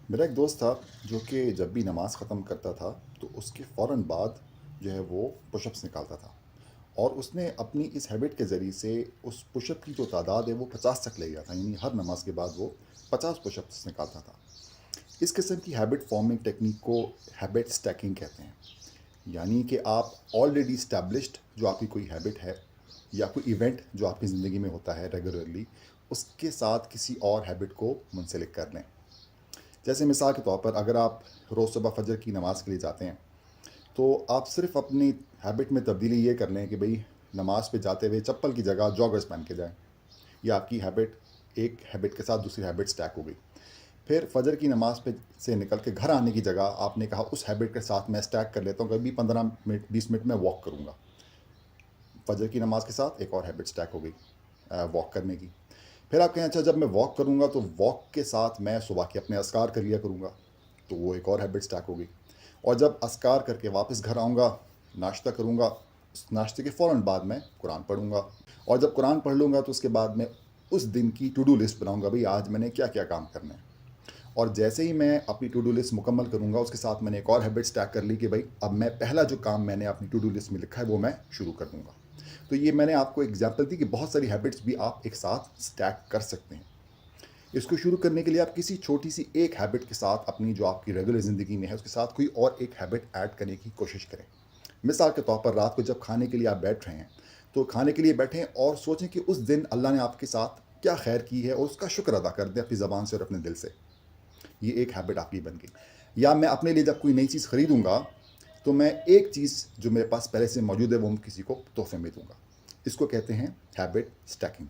میرا ایک دوست تھا جو کہ جب بھی نماز ختم کرتا تھا تو اس کے فوراً بعد جو ہے وہ پش اپس نکالتا تھا، اور اس نے اپنی اس ہیبٹ کے ذریعے سے اس پش اپ کی جو تعداد ہے وہ 50 تک لے گیا تھا، یعنی ہر نماز کے بعد وہ 50 پش اپس نکالتا تھا۔ اس قسم کی ہیبٹ فارمنگ ٹیکنیک کو ہیبٹ سٹیکنگ کہتے ہیں، یعنی کہ آپ آلریڈی اسٹیبلشڈ جو آپ کی کوئی ہیبٹ ہے یا کوئی ایونٹ جو آپ کی زندگی میں ہوتا ہے ریگولرلی، اس کے ساتھ کسی اور ہیبٹ کو منسلک کر لیں۔ جیسے مثال کے طور پر اگر آپ روز صبح فجر کی نماز کے لیے جاتے ہیں تو آپ صرف اپنی ہیبٹ میں تبدیلی یہ کر لیں کہ بھئی نماز پہ جاتے ہوئے چپل کی جگہ جاگرز پہن کے جائیں، یہ آپ کی ہیبٹ ایک ہیبٹ کے ساتھ دوسری ہیبٹ سٹیک ہو گئی۔ پھر فجر کی نماز پہ سے نکل کے گھر آنے کی جگہ آپ نے کہا اس ہیبٹ کے ساتھ میں سٹیک کر لیتا ہوں، کبھی 15 منٹ 20 منٹ میں واک کروں گا۔ فجر کی نماز کے ساتھ ایک اور ہیبٹ سٹیک ہو گئی واک کرنے کی۔ پھر آپ کہیں اچھا جب میں واک کروں گا تو واک کے ساتھ میں صبح کے اپنے اذکار کر لیا کروں گا، تو وہ ایک اور ہیبٹ سٹیک ہو گئی۔ اور جب اذکار کر کے واپس گھر آؤں گا، ناشتہ کروں گا، اس ناشتے کے فوراً بعد میں قرآن پڑھوں گا، اور جب قرآن پڑھ لوں گا تو اس کے بعد میں اس دن کی ٹو ڈو لسٹ بناؤں گا، بھئی آج میں نے کیا کیا کام کرنا ہے۔ اور جیسے ہی میں اپنی ٹو ڈو لسٹ مکمل کروں گا، اس کے ساتھ میں نے ایک اور ہیبٹ سٹیک کر لی کہ بھئی اب میں پہلا جو کام میں نے اپنی ٹو ڈو لسٹ میں لکھا ہے وہ میں شروع کر دوں گا۔ تو یہ میں نے آپ کو ایگزامپل دی کہ بہت ساری ہیبٹس بھی آپ ایک ساتھ سٹیک کر سکتے ہیں۔ اس کو شروع کرنے کے لیے آپ کسی چھوٹی سی ایک ہیبٹ کے ساتھ اپنی جو آپ کی ریگولر زندگی میں ہے اس کے ساتھ کوئی اور ایک ہیبٹ ایڈ کرنے کی کوشش کریں۔ مثال کے طور پر رات کو جب کھانے کے لیے آپ بیٹھ رہے ہیں تو کھانے کے لیے بیٹھیں اور سوچیں کہ اس دن اللہ نے آپ کے ساتھ کیا خیر کی ہے اور اس کا شکر ادا کر دیں اپنی زبان سے اور اپنے دل سے۔ یہ ایک ہیبٹ آپ کی بن گئی۔ یا میں اپنے لیے جب کوئی نئی چیز خریدوں گا تو میں ایک چیز جو میرے پاس پہلے سے موجود ہے وہ کسی کو تحفے میں دوں گا۔ اس کو کہتے ہیں ہیبٹ سٹیکنگ۔